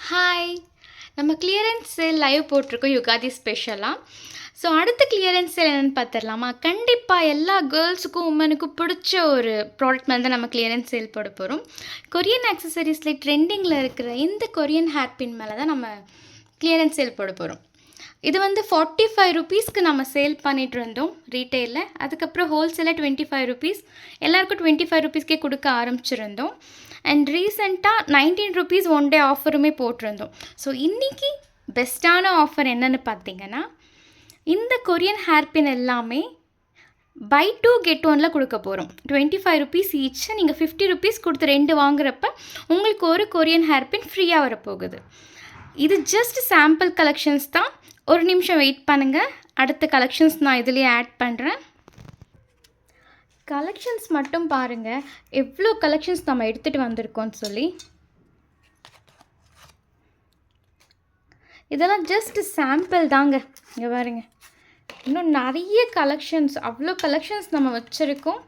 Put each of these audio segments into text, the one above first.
Hi! நம்ம clearance sale live போட்டிருக்கோம் யுகாதி ஸ்பெஷலா. ஸோ அடுத்த கிளியரன்ஸ் சேல் என்னென்னு பார்த்துடலாமா? கண்டிப்பாக எல்லா கேர்ள்ஸுக்கும் உமனுக்கும் பிடிச்ச ஒரு ப்ராடக்ட் மேலே தான் நம்ம கிளியரன்ஸ் சேல் போட போகிறோம். கொரியன் ஆக்சசரிஸில் ட்ரெண்டிங்கில் இருக்கிற இந்த கொரியன் ஹேர் பின் மேலே தான் நம்ம கிளியரன்ஸ் சேல் போட போகிறோம். இது வந்து 45 ருபீஸ்க்கு நம்ம சேல் பண்ணிகிட்டு இருந்தோம் ரீட்டெயிலில். அதுக்கப்புறம் ஹோல்சேலில் 25 ருபீஸ், எல்லாருக்கும் 25 ருபீஸ்க்கே கொடுக்க ஆரம்பிச்சிருந்தோம். அண்ட் ரீசெண்டாக 19 ருபீஸ் ஒன் டே ஆஃபருமே போட்டிருந்தோம். ஸோ இன்றைக்கி பெஸ்ட்டான ஆஃபர் என்னென்னு பார்த்தீங்கன்னா, இந்த கொரியன் ஹேர் பின் எல்லாமே பை 2 கெட் 1ல் கொடுக்க போகிறோம். 25 ருபீஸ் ஈச். நீங்கள் 50 ருபீஸ் கொடுத்து 2 வாங்குறப்ப உங்களுக்கு ஒரு கொரியன் ஹேர் பின் ஃப்ரீயாக வரப்போகுது. இது ஜஸ்ட் சாம்பிள் கலெக்ஷன்ஸ் தான். ஒரு நிமிஷம் வெயிட் பண்ணுங்கள், அடுத்த கலெக்ஷன்ஸ் நான் இதுலேயே ஆட் பண்ணுறேன். கலெக்ஷன்ஸ் மட்டும் பாருங்கள், எவ்வளோ கலெக்ஷன்ஸ் நம்ம எடுத்துகிட்டு வந்திருக்கோம்னு சொல்லி. இதெல்லாம் ஜஸ்ட் சாம்பிள் தாங்க. இங்கே பாருங்க, இன்னும் நிறைய கலெக்ஷன்ஸ், அவ்வளோ கலெக்ஷன்ஸ் நம்ம வச்சுருக்கோம்.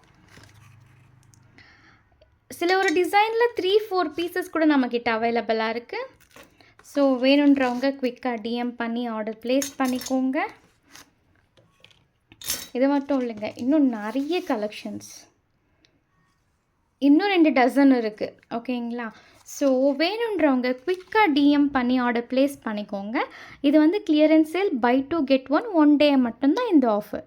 சில ஒரு டிசைனில் 3-4 பீசஸ் கூட நம்மக்கிட்ட அவைலபிளாக இருக்குது. ஸோ வேணுன்றவங்க குவிக்காக டிஎம் பண்ணி ஆர்டர் ப்ளேஸ் பண்ணிக்கோங்க. இது மட்டும் இல்லைங்க, இன்னும் நிறைய கலெக்ஷன்ஸ், இன்னும் 2 டசன் இருக்குது. ஓகேங்களா? ஸோ வேணுன்றவங்க குவிக்காக டிஎம் பண்ணி ஆர்டர் ப்ளேஸ் பண்ணிக்கோங்க. இது வந்து clearance sale buy 2 get 1 one day மட்டும்தான் இந்த ஆஃபர்.